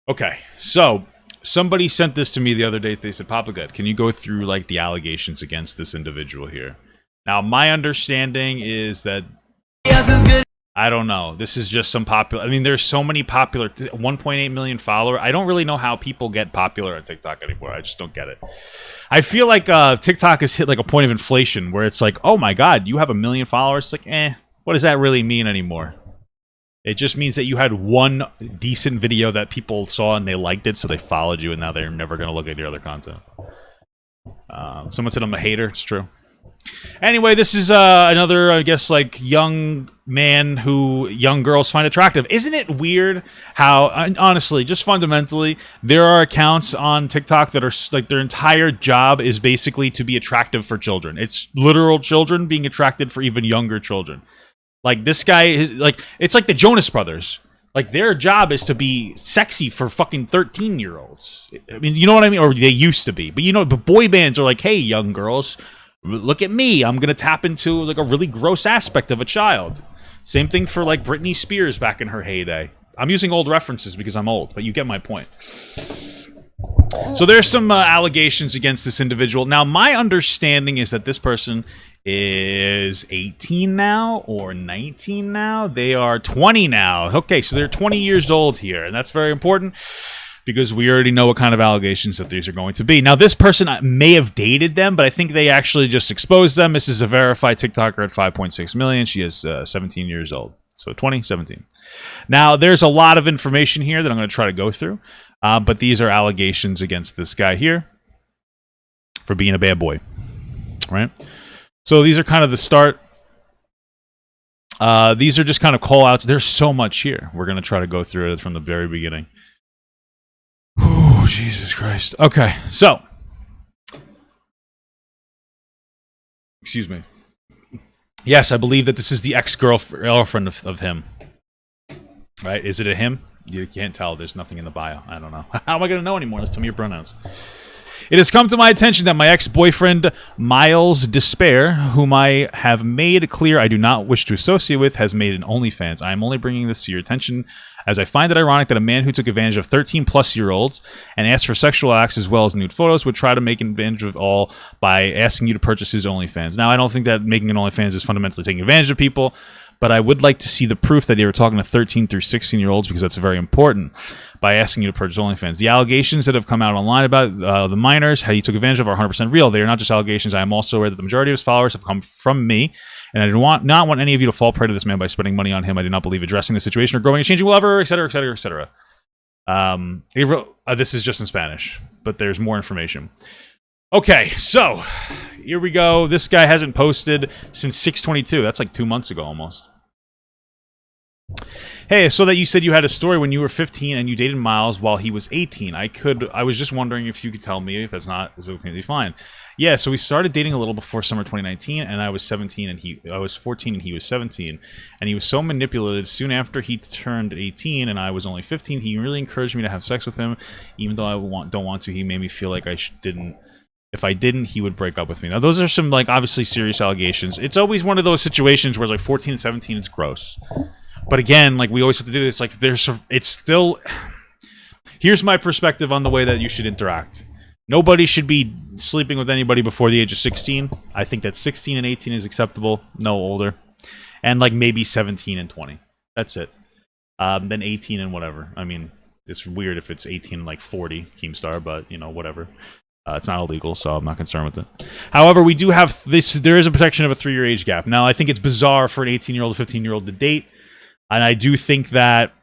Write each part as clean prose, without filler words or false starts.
Okay, so somebody sent this to me the other day. They said, Papa Good, can you go through like the allegations against this individual here? Now, my understanding is that I don't know. This is just some popular. I mean, there's so many popular 1.8 million follower. I don't really know how people get popular on TikTok anymore. I just don't get it. I feel like TikTok has hit like a point of inflation where it's like, oh my God, you have 1 million followers. It's like, what does that really mean anymore? It just means that you had one decent video that people saw and they liked it, so they followed you, and now they're never going to look at your other content. Someone said I'm a hater. It's true. Anyway, this is another, I guess, like, young man who young girls find attractive. Isn't it weird how, honestly, just fundamentally, there are accounts on TikTok that are, like, their entire job is basically to be attractive for children. It's literal children being attracted for even younger children. Like, this guy is, like, it's like the Jonas Brothers. Like, their job is to be sexy for fucking 13-year-olds. I mean, you know what I mean? Or they used to be. But, you know, but boy bands are like, hey, young girls, look at me. I'm going to tap into, like, a really gross aspect of a child. Same thing for, like, Britney Spears back in her heyday. I'm using old references because I'm old, but you get my point. So there's some allegations against this individual. Now, my understanding is that this person is 18 now or 19 now. They are 20 now. Okay, so they're 20 years old here, and that's very important because we already know what kind of allegations that these are going to be. Now, this person may have dated them, but I think they actually just exposed them. This is a verified TikToker at 5.6 million. She is 17 years old. So 20, 17. Now, there's a lot of information here that I'm going to try to go through, but these are allegations against this guy here for being a bad boy, right? So these are kind of the start. These are just kind of call-outs. There's so much here. We're going to try to go through it from the very beginning. Oh, Jesus Christ. Okay, so. Excuse me. Yes, I believe that this is the ex-girlfriend of him. Right? Is it a him? You can't tell. There's nothing in the bio. I don't know. How am I going to know anymore? Let's tell me your pronouns. It has come to my attention that my ex-boyfriend, Milessdespair, whom I have made clear I do not wish to associate with, has made an OnlyFans. I am only bringing this to your attention as I find it ironic that a man who took advantage of 13-plus-year-olds and asked for sexual acts as well as nude photos would try to make advantage of all by asking you to purchase his OnlyFans. Now, I don't think that making an OnlyFans is fundamentally taking advantage of people, but I would like to see the proof that they were talking to 13 through 16-year-olds because that's very important by asking you to purchase OnlyFans. The allegations that have come out online about the minors, how you took advantage of, are 100% real. They are not just allegations. I am also aware that the majority of his followers have come from me, and I do not want any of you to fall prey to this man by spending money on him. I do not believe addressing the situation or growing and changing will ever, etc., etc., etc. This is just in Spanish, but there's more information. Okay, so here we go. This guy hasn't posted since 6/22. That's like 2 months ago almost. Hey, I saw that you said you had a story when you were 15 and you dated Miles while he was 18. I was just wondering if you could tell me if that's not is okay, fine. Yeah, so we started dating a little before summer 2019, and I was 17 and I was 14 and he was 17, and he was so manipulated. Soon after he turned 18 and I was only 15, he really encouraged me to have sex with him, even though I don't want to. He made me feel like I didn't. If I didn't, he would break up with me. Now, those are some, like, obviously serious allegations. It's always one of those situations where it's like 14 and 17, it's gross. But again, like, we always have to do this. Like, it's still. Here's my perspective on the way that you should interact. Nobody should be sleeping with anybody before the age of 16. I think that 16 and 18 is acceptable, no older. And, like, maybe 17 and 20. That's it. Then 18 and whatever. I mean, it's weird if it's 18 and, like, 40, Keemstar, but, you know, whatever. It's not illegal, so I'm not concerned with it. However, we do have this. There is a protection of a 3-year age gap. Now, I think it's bizarre for an 18-year-old or 15-year-old to date, and I do think that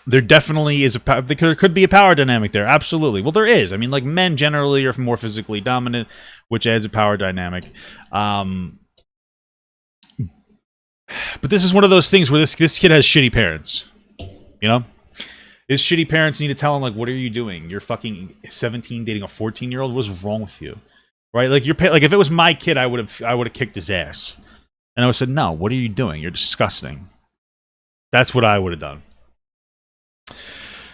there definitely is there could be a power dynamic there. Absolutely. Well, there is. I mean, like, men generally are more physically dominant, which adds a power dynamic. But this is one of those things where this kid has shitty parents, you know? His shitty parents need to tell him, like, what are you doing? You're fucking 17 dating a 14-year-old? What's wrong with you? Right? Like, like, if it was my kid, I would have kicked his ass. And I would have said, no, what are you doing? You're disgusting. That's what I would have done.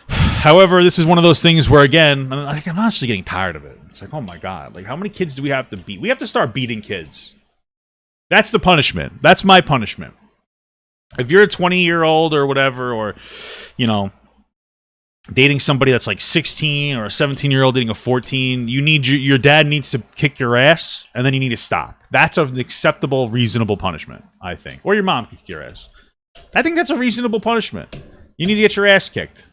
However, this is one of those things where, again, I'm honestly getting tired of it. It's like, oh my God. Like, how many kids do we have to beat? We have to start beating kids. That's the punishment. That's my punishment. If you're a 20-year-old or whatever, or, you know, dating somebody that's like 16 or a 17-year-old dating a 14, you need your dad needs to kick your ass, and then you need to stop. That's an acceptable, reasonable punishment, I think. Or your mom kick your ass. I think that's a reasonable punishment. You need to get your ass kicked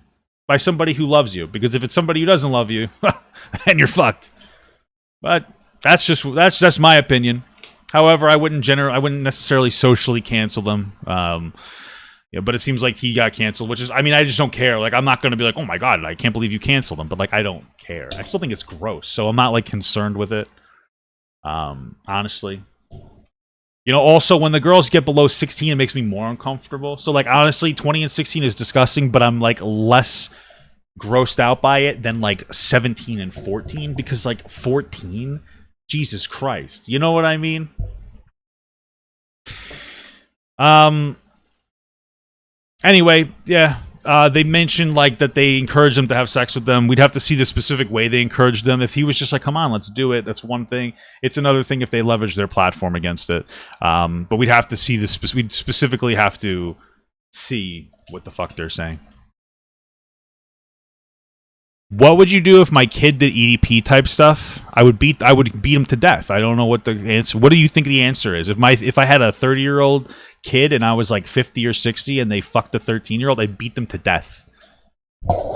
by somebody who loves you, because if it's somebody who doesn't love you, then you're fucked. But that's my opinion. However, I wouldn't necessarily socially cancel them. Yeah, but it seems like he got canceled, which is, I mean, I just don't care. Like, I'm not going to be like, oh my God, I can't believe you canceled him. But, like, I don't care. I still think it's gross. So I'm not, like, concerned with it. Honestly. You know, also, when the girls get below 16, it makes me more uncomfortable. So, like, honestly, 20 and 16 is disgusting, but I'm, like, less grossed out by it than, like, 17 and 14. Because, like, 14? Jesus Christ. You know what I mean? Anyway, yeah, they mentioned, like, that they encouraged them to have sex with them. We'd have to see the specific way they encouraged them. If he was just like, come on, let's do it, that's one thing. It's another thing if they leverage their platform against it. But we'd have to see this. We'd specifically have to see what the fuck they're saying. What would you do if my kid did EDP type stuff? I would beat him to death. I don't know what the answer. What do you think the answer is? If I had a 30-year-old kid and I was like 50 or 60 and they fucked a 13-year-old, I'd beat them to death.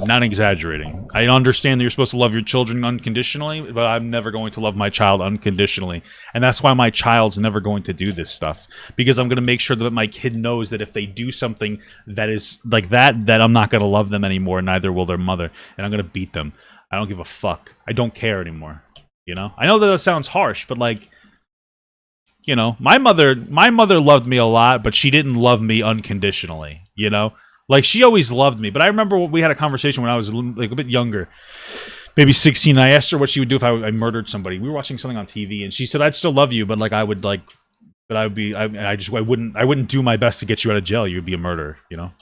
Not exaggerating. I understand that you're supposed to love your children unconditionally, but I'm never going to love my child unconditionally. And that's why my child's never going to do this stuff. Because I'm going to make sure that my kid knows that if they do something that is like that I'm not going to love them anymore, neither will their mother. And I'm going to beat them. I don't give a fuck. I don't care anymore. You know? I know that sounds harsh, but like, you know, my mother loved me a lot, but she didn't love me unconditionally, you know? Like, she always loved me, but I remember we had a conversation when I was like a bit younger, maybe 16. I asked her what she would do if I murdered somebody. We were watching something on TV, and she said, "I'd still love you, but like I would like, but I would be, I wouldn't do my best to get you out of jail. You would be a murderer, you know."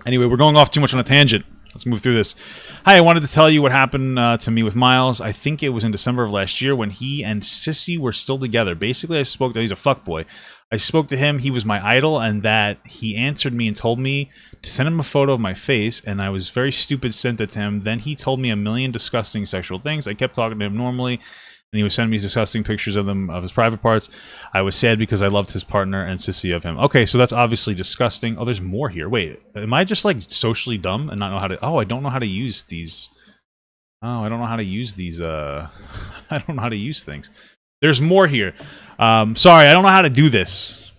Anyway, we're going off too much on a tangent. Let's move through this. Hi, I wanted to tell you what happened to me with Miles. I think it was in December of last year when he and Sissy were still together. Basically, he's a fuckboy. I spoke to him, he was my idol, and that he answered me and told me to send him a photo of my face, and I was very stupid, sent it to him. Then he told me a million disgusting sexual things. I kept talking to him normally, and he was sending me disgusting pictures of his private parts. I was sad because I loved his partner and Sissy of him. Okay, so that's obviously disgusting. Oh, there's more here. Wait, am I just like socially dumb and not know how to... Oh, I don't know how to use these... Oh, I don't know how to use these, I don't know how to use things. There's more here. Sorry, I don't know how to do this.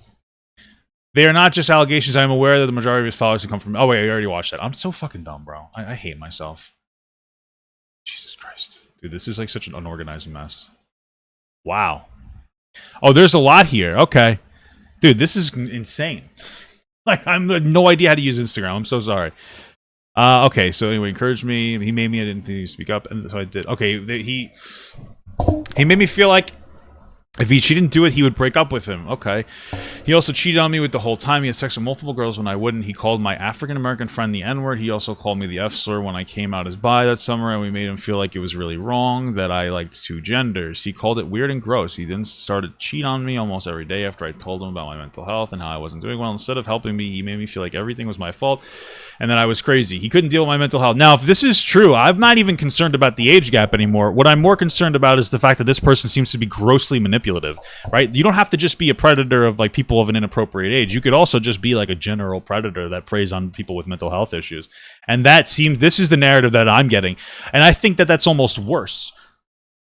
They are not just allegations. I am aware that the majority of his followers have come from... Oh, wait, I already watched that. I'm so fucking dumb, bro. I hate myself. Jesus Christ. Dude, this is like such an unorganized mess. Wow. Oh, there's a lot here. Okay. Dude, this is insane. Like, I have no idea how to use Instagram. I'm so sorry. Okay, so anyway, encouraged me. He made me, I didn't think he speak up, and so I did. Okay, he made me feel like if she didn't do it, he would break up with him. Okay. He also cheated on me with the whole time. He had sex with multiple girls when I wouldn't. He called my African-American friend the N-word. He also called me the F-slur when I came out as bi that summer, and we made him feel like it was really wrong that I liked two genders. He called it weird and gross. He then started to cheat on me almost every day after I told him about my mental health and how I wasn't doing well. Instead of helping me, he made me feel like everything was my fault and that I was crazy. He couldn't deal with my mental health. Now, if this is true, I'm not even concerned about the age gap anymore. What I'm more concerned about is the fact that this person seems to be grossly manipulative, right? You don't have to just be a predator of like people of an inappropriate age. You could also just be like a general predator that preys on people with mental health issues. And this is the narrative that I'm getting. And I think that that's almost worse,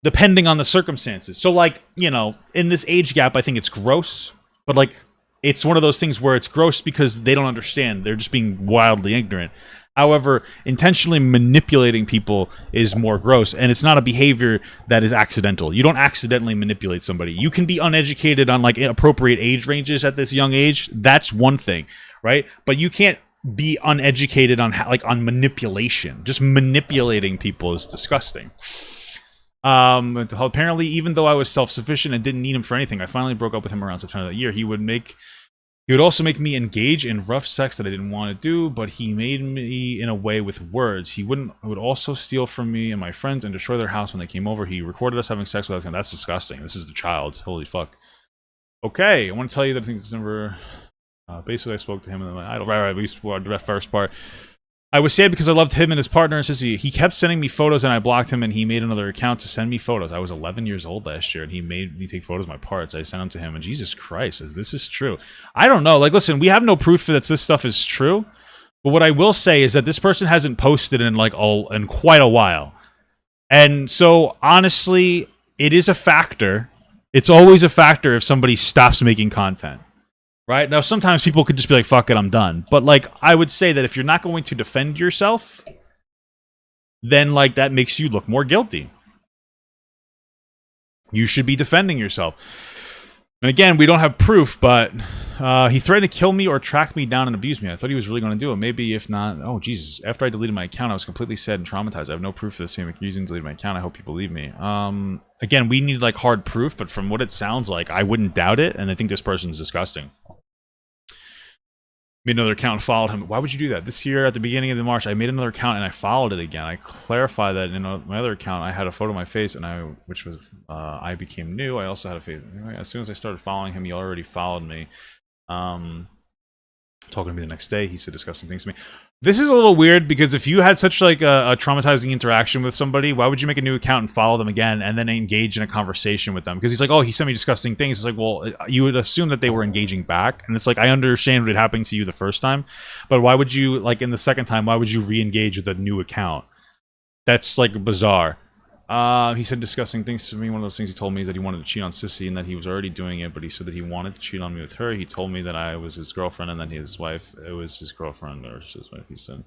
depending on the circumstances. So like, you know, in this age gap, I think it's gross, but like, it's one of those things where it's gross because they don't understand. They're just being wildly ignorant. However, intentionally manipulating people is more gross, and it's not a behavior that is accidental. You don't accidentally manipulate somebody. You can be uneducated on like appropriate age ranges at this young age. That's one thing, right? But you can't be uneducated on on manipulation. Just manipulating people is disgusting. Apparently, even though I was self-sufficient and didn't need him for anything, I finally broke up with him around September that year. He would also make me engage in rough sex that I didn't want to do, but he made me in a way with words. He would also steal from me and my friends and destroy their house when they came over. He recorded us having sex with us, and that's disgusting. This is the child. Holy fuck. Okay, I want to tell you that I think December... basically, I spoke to him and my idol. Right, we spoke the first part. I was sad because I loved him and his partner and Sissy. He kept sending me photos and I blocked him and he made another account to send me photos. I was 11 years old last year and he made me take photos of my parts. I sent them to him and Jesus Christ, this is true. I don't know. Like, listen, we have no proof that this stuff is true. But what I will say is that this person hasn't posted in in quite a while. And so, honestly, it is a factor. It's always a factor if somebody stops making content. Right? Now, sometimes people could just be like, fuck it, I'm done. But, like, I would say that if you're not going to defend yourself, then, like, that makes you look more guilty. You should be defending yourself. And again, we don't have proof, but he threatened to kill me or track me down and abuse me. I thought he was really going to do it. Maybe if not... Oh, Jesus. After I deleted my account, I was completely sad and traumatized. I have no proof for the same reason to delete my account. I hope you believe me. Again, we need, like, hard proof, but from what it sounds like, I wouldn't doubt it, and I think this person's disgusting. Made another account and followed him. Why would you do that? This year, at the beginning of the March, I made another account and I followed it again. I clarified that in my other account, I had a photo of my face, and I became new. I also had a face. Anyway, as soon as I started following him, he already followed me. Talking to me the next day, he said disgusting things to me. This is a little weird because if you had such like a traumatizing interaction with somebody, why would you make a new account and follow them again and then engage in a conversation with them? Because he's like, oh, he sent me disgusting things. It's like, well, you would assume that they were engaging back. And it's like, I understand what had happened to you the first time, but why would you, like in the second time, why would you re-engage with a new account? That's like bizarre. He said disgusting things to me. One of those things he told me is that he wanted to cheat on Sissy and that he was already doing it, but he said that he wanted to cheat on me with her. He told me that I was his girlfriend and that his wife, it was his girlfriend or his wife, he said.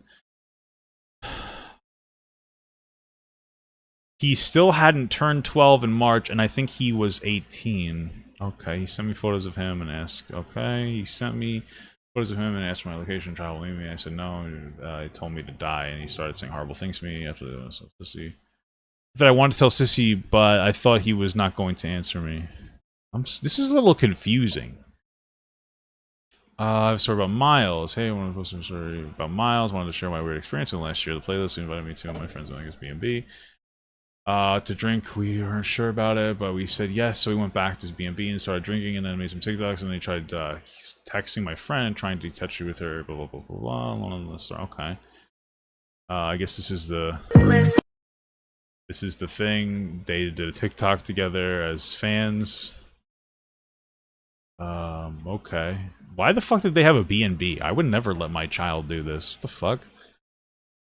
He still hadn't turned 12 in March, and I think he was 18. Okay, he sent me photos of him and asked, okay, he sent me photos of him and asked for my location, try to leave me. I said no, he told me to die, and he started saying horrible things to me after this. Sissy. That I wanted to tell Sissy, but I thought he was not going to answer me. This is a little confusing. I have a story about Miles. Hey, I want to post a story about Miles. Wanted to share my weird experience in last year. The playlist invited me to my friends at B&B. To drink, we weren't sure about it, but we said yes, so we went back to his B&B and started drinking, and then made some TikToks, and they tried texting my friend, trying to touch you with her, blah, blah, blah, blah, blah. Okay. I guess this is the... This is the thing. They did a TikTok together as fans. Okay. Why the fuck did they have a B&B? I would never let my child do this. What the fuck?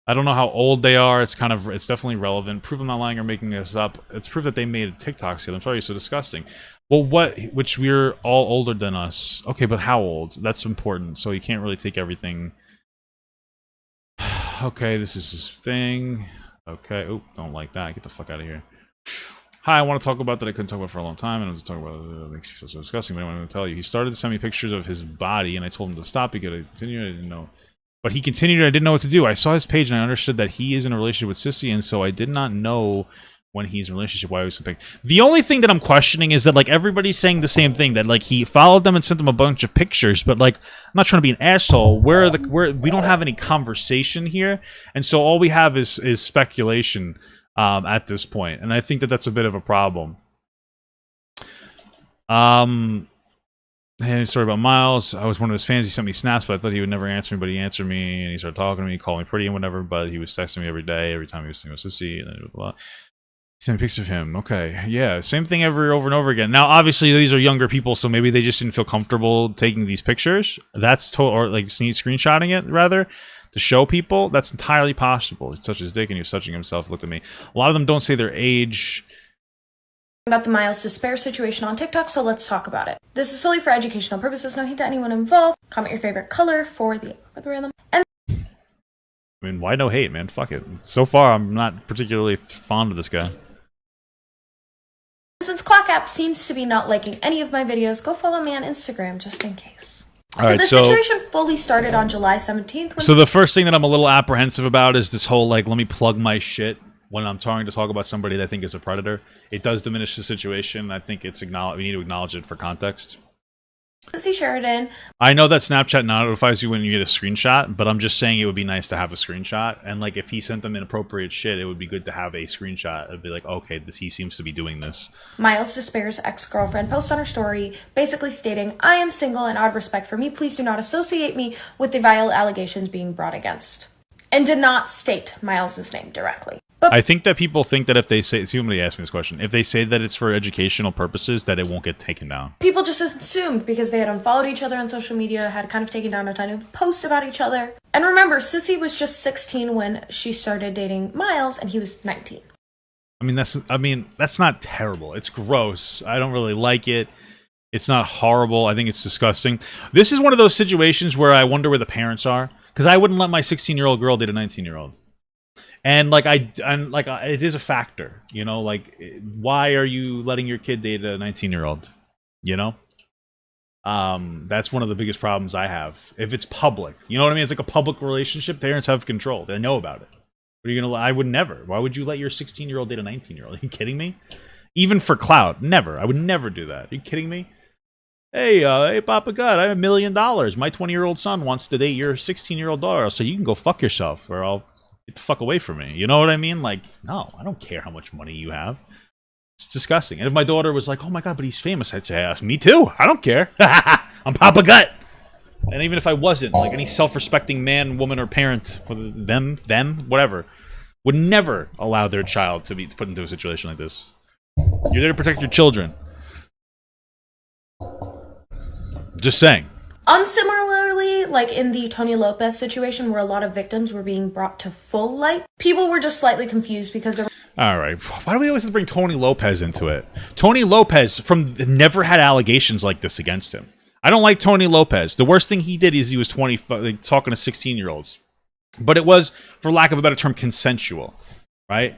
I don't know how old they are. It's definitely relevant. Proof I'm not lying or making this up. It's proof that they made TikToks together. I'm sorry, you're so disgusting. Well, which we're all older than us. Okay, but how old? That's important. So you can't really take everything. Okay, this is his thing. Okay. Oh, don't like that. Get the fuck out of here. Hi, I want to talk about that I couldn't talk about for a long time, and I was talking about it makes you feel so disgusting, but I want to tell you. He started to send me pictures of his body, and I told him to stop because I continued. I didn't know. But he continued, and I didn't know what to do. I saw his page, and I understood that he is in a relationship with Sissy, and so I did not know when he's in a relationship why he was something. The only thing that I'm questioning is that, like, everybody's saying the same thing, that, like, he followed them and sent them a bunch of pictures, but, like, I'm not trying to be an asshole. We don't have any conversation here, and so all we have is speculation at this point, and I think that that's a bit of a problem. Hey, sorry about Miles. I was one of his fans. He sent me snaps, but I thought he would never answer me, but he answered me, and he started talking to me, called me pretty and whatever, but he was texting me every day, every time he was saying Sissy, and then blah, blah. He sent me pictures of him. Okay, yeah, same thing over and over again. Now, obviously, these are younger people, so maybe they just didn't feel comfortable taking these pictures. That's or like screenshotting it, rather, to show people. That's entirely possible. It's such his dick, and he was touching himself, looked at me. A lot of them don't say their age. About the Milessdespair situation on TikTok, so let's talk about it. This is solely for educational purposes, no hate to anyone involved. Comment your favorite color for the algorithm. And I mean, why no hate, man? Fuck it. So far, I'm not particularly fond of this guy. Since Clock App seems to be not liking any of my videos, go follow me on Instagram just in case. So the situation fully started on July 17th. So the first thing that I'm a little apprehensive about is this whole, like, let me plug my shit when I'm trying to talk about somebody that I think is a predator. It does diminish the situation. I think we need to acknowledge it for context. Sissy Sheridan. I know that Snapchat notifies you when you get a screenshot, but I'm just saying it would be nice to have a screenshot. And, like, if he sent them inappropriate shit, it would be good to have a screenshot. It'd be like, okay, he seems to be doing this. Milessdespair's ex-girlfriend posted on her story, basically stating, I am single and out of respect for me, please do not associate me with the vile allegations being brought against. and did not state Miles's name directly. But I think that people think that if they say, somebody asked me this question, if they say that it's for educational purposes, that it won't get taken down. people just assumed because they had unfollowed each other on social media, had kind of taken down a ton of posts about each other. And remember, Sissy was just 16 when she started dating Miles, and he was 19. I mean, that's not terrible. It's gross. I don't really like it. It's not horrible. I think it's disgusting. This is one of those situations where I wonder where the parents are, because I wouldn't let my 16-year-old girl date a 19-year-old. And it is a factor, you know, like, why are you letting your kid date a 19-year-old? You know? That's one of the biggest problems I have. If it's public, you know what I mean? It's like a public relationship. Parents have control. They know about it. What are you gonna? I would never. Why would you let your 16-year-old date a 19-year-old? Are you kidding me? Even for clout, never. I would never do that. Are you kidding me? Hey, Papa God, I have $1 million. My 20-year-old son wants to date your 16-year-old daughter, so you can go fuck yourself, or I'll get the fuck away from me. You know what I mean? Like, no, I don't care how much money you have. It's disgusting. And if my daughter was like, oh my God, but he's famous, I'd say, me too. I don't care. I'm Papa Gut. And even if I wasn't, like any self-respecting man, woman, or parent, whether them, whatever, would never allow their child to be put into a situation like this. You're there to protect your children. Just saying. Unsimilarly, like in the Tony Lopez situation where a lot of victims were being brought to full light, people were just slightly confused because there were... All right. Why do we always have to bring Tony Lopez into it? Tony Lopez never had allegations like this against him. I don't like Tony Lopez. The worst thing he did is he was 20, like, talking to 16-year-olds. But it was, for lack of a better term, consensual, right?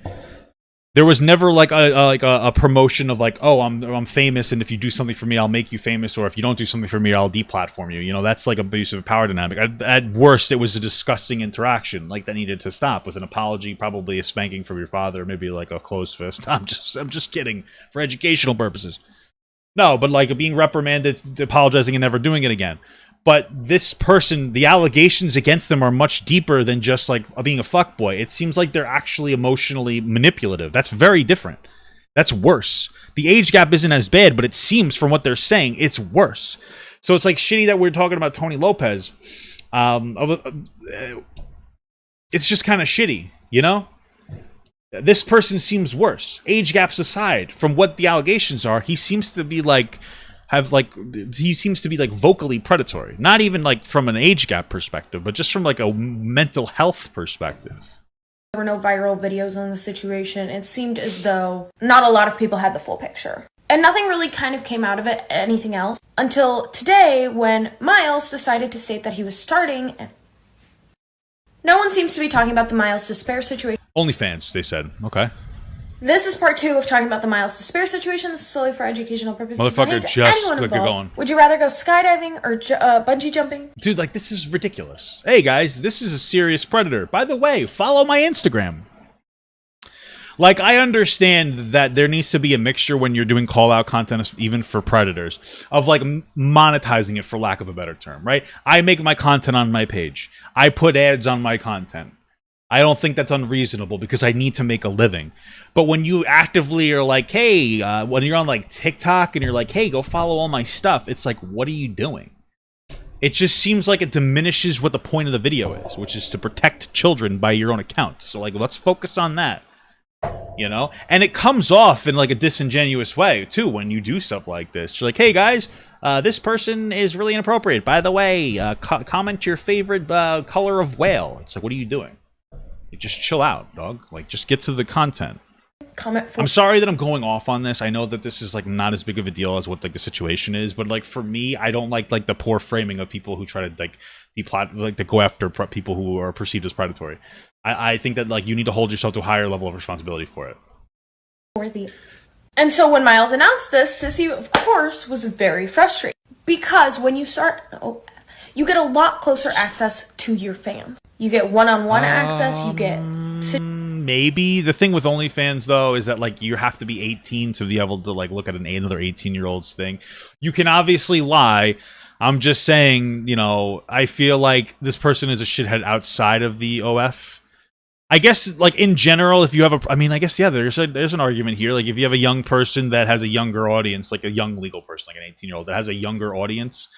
There was never like a promotion of like, oh, I'm famous, and if you do something for me, I'll make you famous, or if you don't do something for me, I'll deplatform you. You know, that's like abusive power dynamic. At worst, it was a disgusting interaction, like that needed to stop with an apology, probably a spanking from your father, maybe like a closed fist. I'm just kidding, for educational purposes. No, but like being reprimanded, apologizing, and never doing it again. But this person, the allegations against them are much deeper than just like being a fuckboy. It seems like they're actually emotionally manipulative. That's very different. That's worse. The age gap isn't as bad, but it seems from what they're saying, it's worse. So it's like shitty that we're talking about Tony Lopez. It's just kind of shitty, you know? This person seems worse. Age gaps aside, from what the allegations are, he seems to be like vocally predatory. Not even like from an age gap perspective, but just from like a mental health perspective. There were no viral videos on the situation. It seemed as though not a lot of people had the full picture. And nothing really kind of came out of it, anything else, until today when Miles decided to state that he was starting. And no one seems to be talking about the Milessdespair situation. OnlyFans, they said. Okay. This is part 2 of talking about the Milessdespair situation. This is solely for educational purposes. Motherfucker, just click you're going. Would you rather go skydiving or bungee jumping? Dude, like, this is ridiculous. Hey, guys, this is a serious predator. By the way, follow my Instagram. Like, I understand that there needs to be a mixture when you're doing call-out content, even for predators, of, like, monetizing it, for lack of a better term, right? I make my content on my page. I put ads on my content. I don't think that's unreasonable because I need to make a living. But when you actively are like, hey, when you're on like TikTok and you're like, hey, go follow all my stuff, it's like, what are you doing? It just seems like it diminishes what the point of the video is, which is to protect children by your own account. So like, let's focus on that, you know? And it comes off in like a disingenuous way too when you do stuff like this. You're like, hey guys, this person is really inappropriate. By the way, comment your favorite color of whale. It's like, what are you doing? Just chill out, dog. Like, just get to the content. I'm sorry that I'm going off on this. I know that this is like not as big of a deal as what like the situation is, but like for me, I don't like the poor framing of people who try to like to go after people who are perceived as predatory. I think that like you need to hold yourself to a higher level of responsibility for it. And so when Miles announced this, Sissy, of course, was very frustrated because when you start, you get a lot closer access to your fans. You get one-on-one access. You get maybe the thing with OnlyFans though is that like you have to be 18 to be able to like look at another 18-year-old's thing. You can obviously lie. I'm just saying, you know, I feel like this person is a shithead outside of the OF. I guess like in general, if you have I guess yeah, there's an argument here. Like if you have a young person that has a younger audience, like a young legal person, like an 18-year-old that has a younger audience.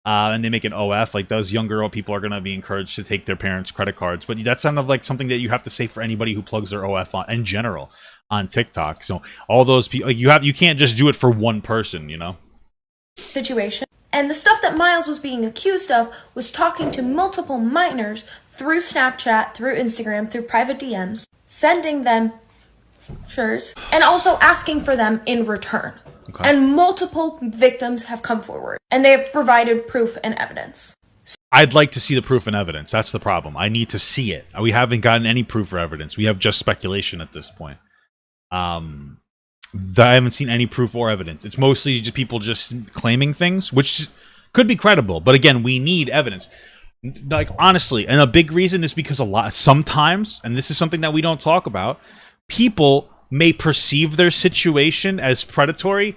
and they make an OF, like those younger people are going to be encouraged to take their parents' credit cards. But that's kind of like something that you have to say for anybody who plugs their OF on in general on TikTok. So all those people, like you can't just do it for one person, you know? Situation. And the stuff that Miles was being accused of was talking to multiple minors through Snapchat, through Instagram, through private DMs, sending them pictures, and also asking for them in return. Okay. And multiple victims have come forward, and they have provided proof and evidence. I'd like to see the proof and evidence. That's the problem. I need to see it. We haven't gotten any proof or evidence. We have just speculation at this point. I haven't seen any proof or evidence. It's mostly just people just claiming things, which could be credible. But again, we need evidence. Like, honestly, and a big reason is because sometimes, and this is something that we don't talk about, people may perceive their situation as predatory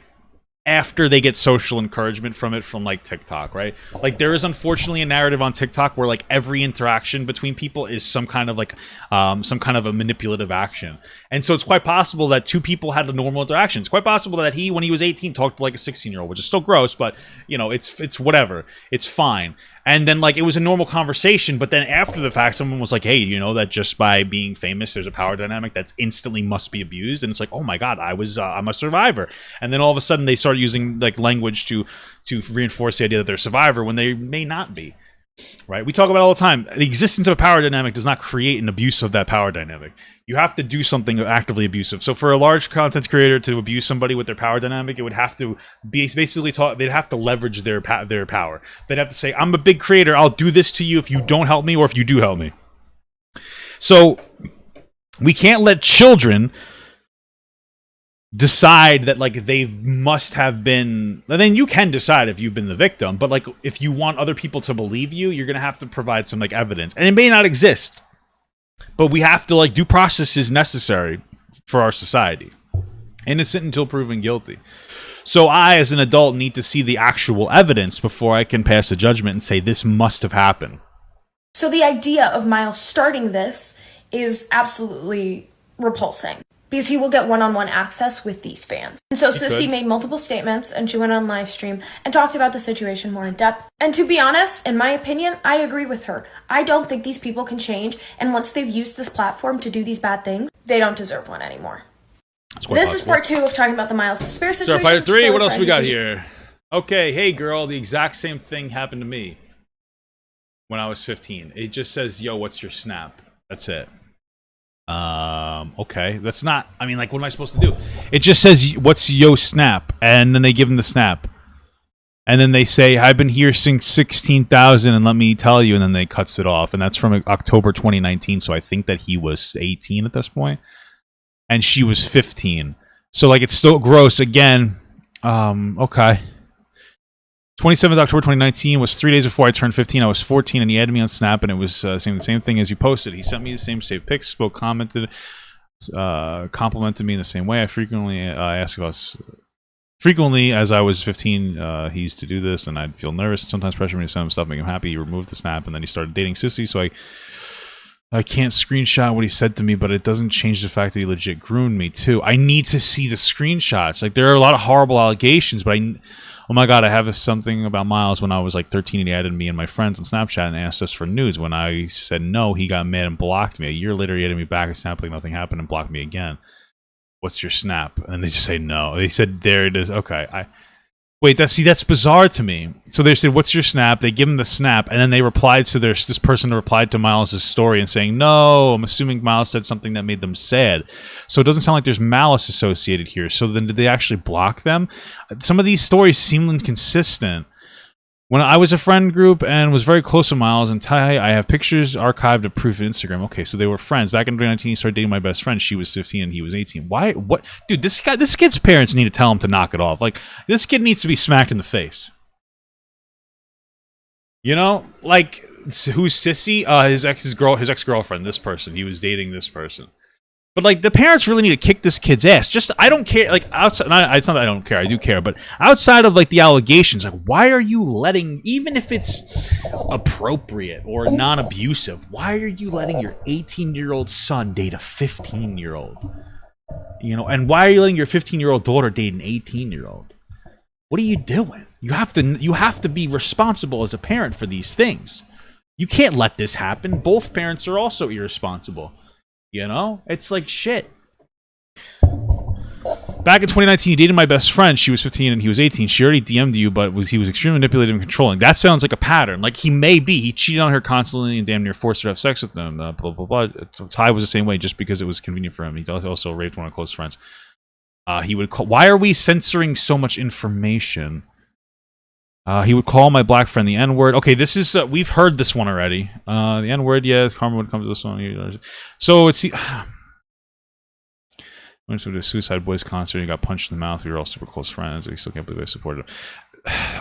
after they get social encouragement from it from like TikTok, right? Like there is unfortunately a narrative on TikTok where like every interaction between people is some kind of like some kind of a manipulative action. And so it's quite possible that two people had a normal interaction. It's quite possible that he, when he was 18, talked to like a 16-year-old, which is still gross, but you know, it's whatever. It's fine. And then like it was a normal conversation, but then after the fact, someone was like, hey, you know that just by being famous, there's a power dynamic that's instantly must be abused. And it's like, oh my God, I'm a survivor. And then all of a sudden they started using like language to reinforce the idea that they're a survivor when they may not be. Right? We talk about it all the time. The existence of a power dynamic does not create an abuse of that power dynamic. You have to do something actively abusive. So for a large content creator to abuse somebody with their power dynamic, it would have to be basically they'd have to leverage their power. They'd have to say, I'm a big creator. I'll do this to you if you don't help me or if you do help me. So we can't let children decide that like they must have been. Then you can decide if you've been the victim, but like if you want other people to believe you, you're gonna have to provide some like evidence, and it may not exist, but we have to like due process is necessary for our society. Innocent until proven guilty. So I, as an adult, need to see the actual evidence before I can pass a judgment and say this must have happened. So the idea of Miles starting this is absolutely repulsing, because he will get one-on-one access with these fans. And so Sissy made multiple statements, and she went on live stream and talked about the situation more in depth. And to be honest, in my opinion, I agree with her. I don't think these people can change, and once they've used this platform to do these bad things, they don't deserve one anymore. This is part 2 of talking about the Milessdespair situation. So part 3, what else we got here? Okay, hey girl, the exact same thing happened to me when I was 15. It just says, yo, what's your snap? That's it. Okay, that's not, I mean, like, what am I supposed to do? It just says, what's yo snap? And then they give him the snap. And then they say, I've been here since 16,000 and let me tell you, and then they cuts it off. And that's from October 2019, so I think that he was 18 at this point. And she was 15. So, like, it's still gross. Again, okay. 27th October 2019 was 3 days before I turned 15. I was 14, and he added me on Snap, and it was saying the same thing as you posted. He sent me the same saved pics, spoke, commented, complimented me in the same way. I frequently ask about... Frequently, as I was 15, he used to do this, and I'd feel nervous and sometimes pressure me to send him stuff, make him happy. He removed the Snap, and then he started dating Sissy, so I can't screenshot what he said to me, but it doesn't change the fact that he legit groomed me, too. I need to see the screenshots. Like, there are a lot of horrible allegations, but oh my God, I have something about Miles when I was like 13 and he added me and my friends on Snapchat and asked us for nudes. When I said no, he got mad and blocked me. A year later, he added me back on Snap like nothing happened and blocked me again. What's your Snap? And they just say no. They said, there it is. Okay. Wait, that's bizarre to me. So they said, what's your Snap? They give him the Snap, and then they replied to this person replied to Miles' story and saying, no, I'm assuming Miles said something that made them sad. So it doesn't sound like there's malice associated here. So then did they actually block them? Some of these stories seem inconsistent. When I was a friend group and was very close to Miles and Ty, I have pictures archived of proof of Instagram. Okay, so they were friends. Back in 2019, he started dating my best friend. She was 15 and he was 18. Why? What? Dude, this kid's parents need to tell him to knock it off. Like, this kid needs to be smacked in the face. You know? Like, who's Sissy? His ex-girlfriend, this person. He was dating this person. But, like, the parents really need to kick this kid's ass. Just, I don't care. Like, outside, it's not that I don't care. I do care. But outside of, like, the allegations, like, why are you letting, even if it's appropriate or non-abusive, why are you letting your 18-year-old son date a 15-year-old? You know, and why are you letting your 15-year-old daughter date an 18-year-old? What are you doing? You have to be responsible as a parent for these things. You can't let this happen. Both parents are also irresponsible. You know? It's like shit. Back in 2019, you dated my best friend. She was 15 and he was 18. She already DM'd you, but he was extremely manipulative and controlling. That sounds like a pattern. Like, he may be. He cheated on her constantly and damn near forced her to have sex with him. Blah, blah, blah. Ty was the same way just because it was convenient for him. He also raped one of close friends. He would call... Why are we censoring so much information? He would call my black friend the N-word. Okay, this is... we've heard this one already. The N-word, yeah, karma would come to this one. So, it's... Went to a Suicide Boys concert. He got punched in the mouth. We were all super close friends. I still can't believe I supported him.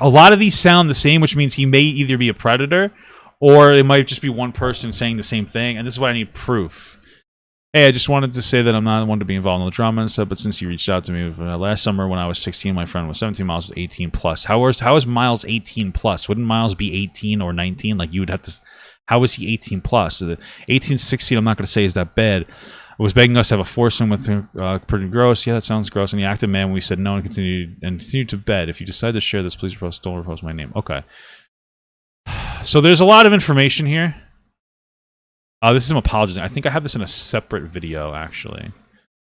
A lot of these sound the same, which means he may either be a predator or it might just be one person saying the same thing. And this is why I need proof. Hey, I just wanted to say that I'm not one to be involved in the drama and stuff, but since you reached out to me last summer when I was 16, my friend was 17, Miles was 18 plus. How is Miles 18 plus? Wouldn't Miles be 18 or 19? Like, you would have to... How is he 18 plus? 18, 16, I'm not going to say is that bad. Was begging us to have a foursome with him. Pretty gross. Yeah, that sounds gross. And he acted man when we said no and continued to bed. If you decide to share this, please don't repost my name. Okay. So there's a lot of information here. This is him apologizing. I think I have this in a separate video, actually.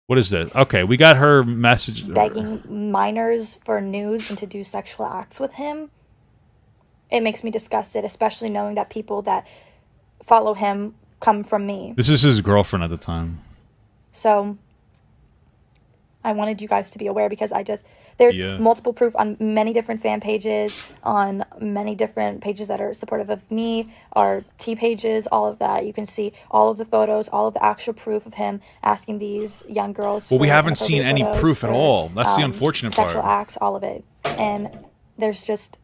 What is this? Okay, we got her message. Begging minors for nudes and to do sexual acts with him. It makes me disgusted, especially knowing that people that follow him come from me. This is his girlfriend at the time. So I wanted you guys to be aware because there's multiple proof on many different fan pages, on many different pages that are supportive of me, our T pages, all of that. You can see all of the photos, all of the actual proof of him asking these young girls. Well, we haven't seen any proof at all. That's the unfortunate part. Sexual acts, all of it. And there's just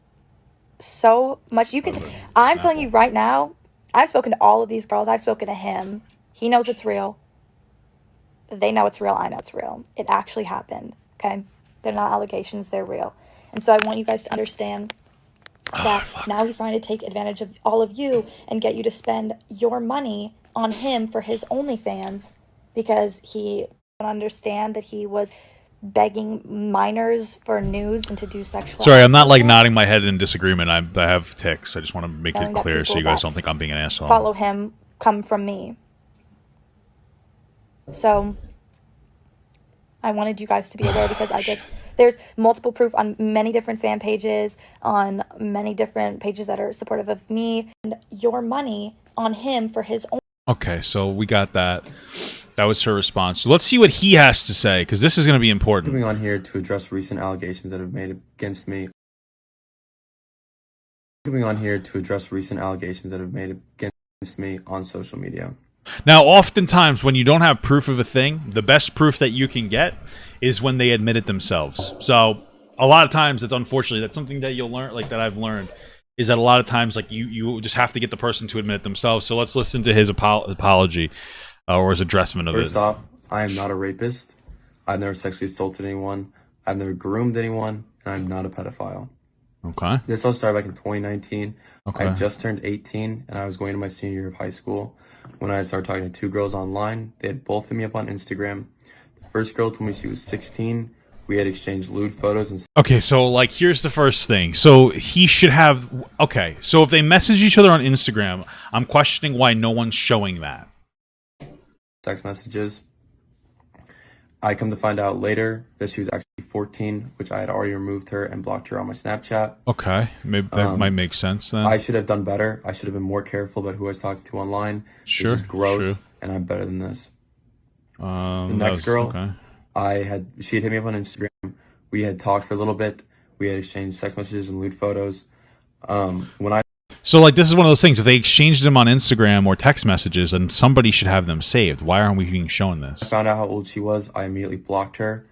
so much you could... I'm telling you right now, I've spoken to all of these girls. I've spoken to him. He knows it's real. They know it's real. I know it's real. It actually happened, okay? They're not allegations. They're real. And so I want you guys to understand that now he's trying to take advantage of all of you and get you to spend your money on him for his OnlyFans because he don't understand that he was begging minors for nudes and to do sexual... Sorry, I'm not like nodding my head in disagreement. I have tics. I just want to make it clear so you guys don't think I'm being an asshole. Follow him come from me. So I wanted you guys to be aware because there's multiple proof on many different fan pages, on many different pages that are supportive of me, and your money on him for his own... Okay, so we got that. That was her response. So let's see what he has to say, because this is going to be important. Coming on here to address recent allegations that have made against me. Coming on here to address recent allegations that have made against me on social media. Now, oftentimes, when you don't have proof of a thing, the best proof that you can get is when they admit it themselves. So, a lot of times, it's unfortunately, that's something that you'll learn, like that I've learned, is that a lot of times, like, you just have to get the person to admit it themselves. So, let's listen to his apology, or his addressment of it. First off, I am not a rapist. I've never sexually assaulted anyone. I've never groomed anyone, and I'm not a pedophile. Okay. This all started back in 2019. Okay. I just turned 18, and I was going to my senior year of high school. When I started talking to two girls online, they had both hit me up on Instagram. The first girl told me she was 16. We had exchanged lewd photos and... Okay, so, like, here's the first thing. So, he should have... Okay, so if they message each other on Instagram, I'm questioning why no one's showing that. Text messages. I come to find out later that she was actually 14, which I had already removed her and blocked her on my Snapchat. Okay, maybe that might make sense then. I should have done better. I should have been more careful about who I was talking to online. Sure, this is gross, sure. And I'm better than this. The next girl, okay. She had hit me up on Instagram. We had talked for a little bit. We had exchanged text messages and lewd photos. So, like, this is one of those things. If they exchanged them on Instagram or text messages, then somebody should have them saved. Why aren't we being shown this? I found out how old she was. I immediately blocked her.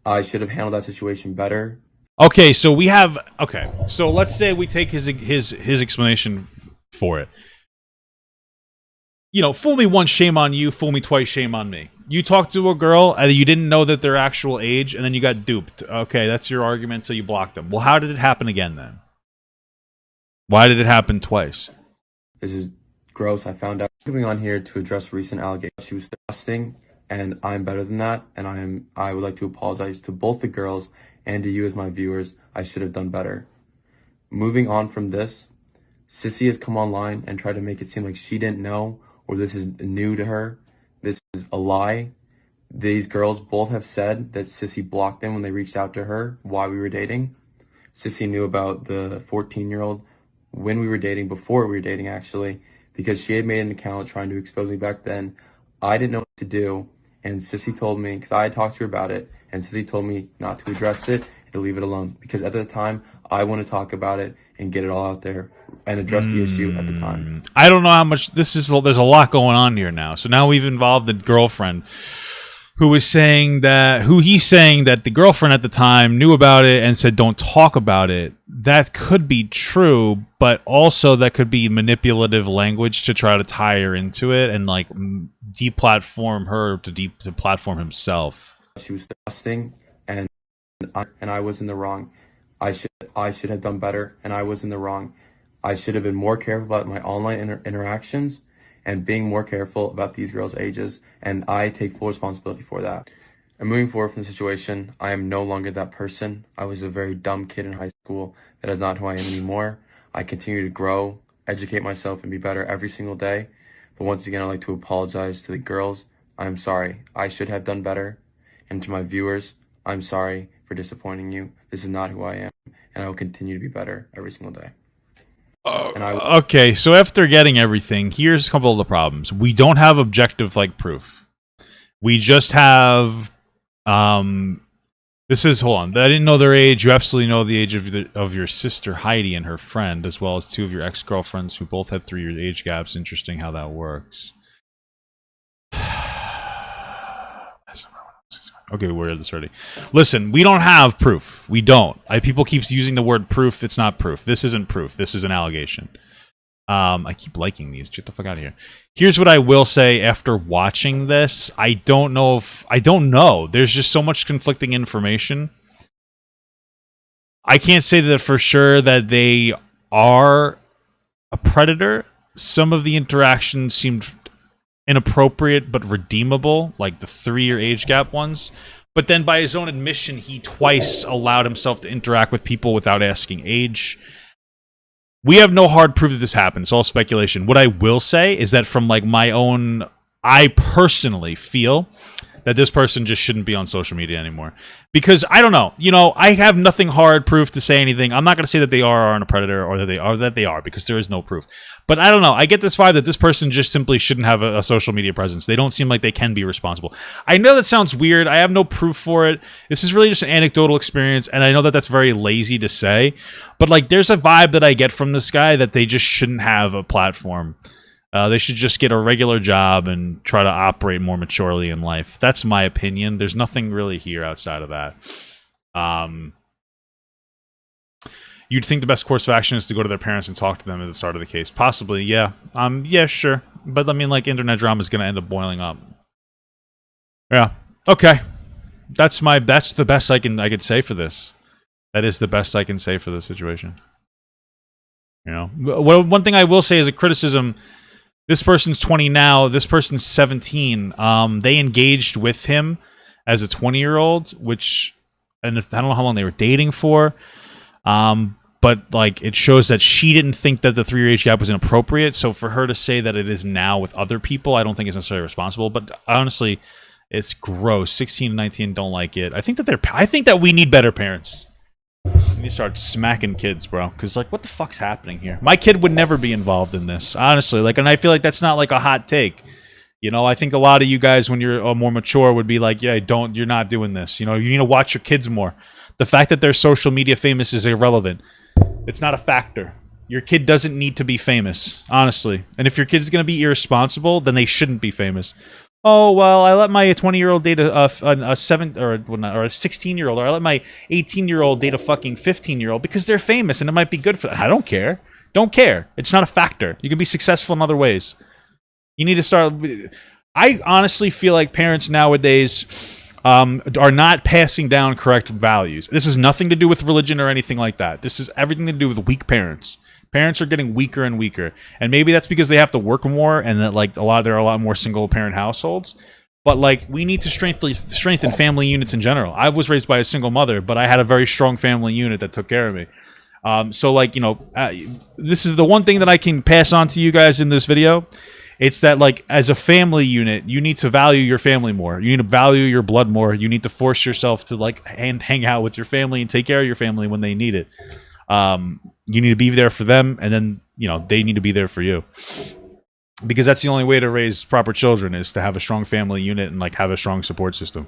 I should have handled that situation better. Okay, so we have... Okay, so let's say we take his explanation for it. You know, fool me once, shame on you. Fool me twice, shame on me. You talked to a girl, and you didn't know that their actual age, and then you got duped. Okay, that's your argument, so you blocked them. Well, how did it happen again, then? Why did it happen twice? This is gross. I found out coming on here to address recent allegations. She was disgusting, and I'm better than that. And I would like to apologize to both the girls and to you as my viewers, I should have done better. Moving on from this, Sissy has come online and tried to make it seem like she didn't know or this is new to her. This is a lie. These girls both have said that Sissy blocked them when they reached out to her while we were dating. Sissy knew about the 14-year-old when we were dating, before we were dating actually, because she had made an account trying to expose me back then. I didn't know what to do, and Sissy told me, because I had talked to her about it, and Sissy told me not to address it and to leave it alone, because at the time, I want to talk about it and get it all out there and address the issue at the time. I don't know how much this is. There's a lot going on here now. So now we've involved the girlfriend, he's saying that the girlfriend at the time knew about it and said don't talk about it. That could be true, but also that could be manipulative language to try to tie her into it and like deplatform her to platform himself. She was disgusting, and I was in the wrong. I should have done better, and I was in the wrong. I should have been more careful about my online interactions and being more careful about these girls' ages, and I take full responsibility for that. And moving forward from the situation, I am no longer that person. I was a very dumb kid in high school. That is not who I am anymore. I continue to grow, educate myself, and be better every single day. But once again, I'd like to apologize to the girls. I'm sorry. I should have done better. And to my viewers, I'm sorry for disappointing you. This is not who I am, and I will continue to be better every single day. Okay, so after getting everything, here's a couple of the problems. We don't have objective like proof. We just have this is, hold on, I didn't know their age. You absolutely know the age of your sister Heidi and her friend, as well as two of your ex-girlfriends who both had 3 year age gaps. Interesting how that works. Okay, we're at this already. Listen, we don't have proof. We don't. People keep using the word proof. It's not proof. This isn't proof. This is an allegation. I keep liking these. Get the fuck out of here. Here's what I will say after watching this. I don't know. There's just so much conflicting information. I can't say that for sure that they are a predator. Some of the interactions seemed inappropriate but redeemable, like the 3 year age gap ones. But then by his own admission, he twice allowed himself to interact with people without asking age. We have no hard proof that this happened. It's all speculation. What I will say is that from like my own, I personally feel that this person just shouldn't be on social media anymore. Because, I don't know, I have nothing hard proof to say anything. I'm not going to say that they aren't a predator or that they are, because there is no proof. But I don't know. I get this vibe that this person just simply shouldn't have a social media presence. They don't seem like they can be responsible. I know that sounds weird. I have no proof for it. This is really just an anecdotal experience, and I know that that's very lazy to say. But, like, there's a vibe that I get from this guy that they just shouldn't have a platform. They should just get a regular job and try to operate more maturely in life. That's my opinion. There's nothing really here outside of that. You'd think the best course of action is to go to their parents and talk to them at the start of the case. Possibly, yeah. Yeah, sure. But I mean, like, internet drama is going to end up boiling up. Yeah. Okay. That's the best I could say for this. That is the best I can say for this situation. One thing I will say is a criticism. This person's 20 now. This person's 17. They engaged with him as a 20-year-old, I don't know how long they were dating for. But like, it shows that she didn't think that the 3 year age gap was inappropriate. So for her to say that it is now with other people, I don't think it's necessarily responsible. But honestly, it's gross. 16 and 19 don't like it. I think that we need better parents. We need to start smacking kids, bro. Because, like, what the fuck's happening here? My kid would never be involved in this, honestly. Like, and I feel like that's not, like, a hot take. I think a lot of you guys, when you're more mature, would be like, yeah, you're not doing this. You need to watch your kids more. The fact that they're social media famous is irrelevant. It's not a factor. Your kid doesn't need to be famous, honestly. And if your kid's going to be irresponsible, then they shouldn't be famous. Oh, well, I let my 20-year-old date a 16-year-old, or I let my 18-year-old date a fucking 15-year-old because they're famous and it might be good for them. I don't care. Don't care. It's not a factor. You can be successful in other ways. You need to start... I honestly feel like parents nowadays are not passing down correct values. This has nothing to do with religion or anything like that. This is everything to do with weak parents. Parents are getting weaker and weaker, and maybe that's because they have to work more, and that there are a lot more single parent households. But like, we need to strengthen family units in general. I was raised by a single mother, but I had a very strong family unit that took care of me. So like, you know, this is the one thing that I can pass on to you guys in this video. It's that, like, as a family unit, you need to value your family more. You need to value your blood more. You need to force yourself to, like, hang out with your family and take care of your family when they need it. You need to be there for them, and then, you know, they need to be there for you. Because that's the only way to raise proper children, is to have a strong family unit and, like, have a strong support system.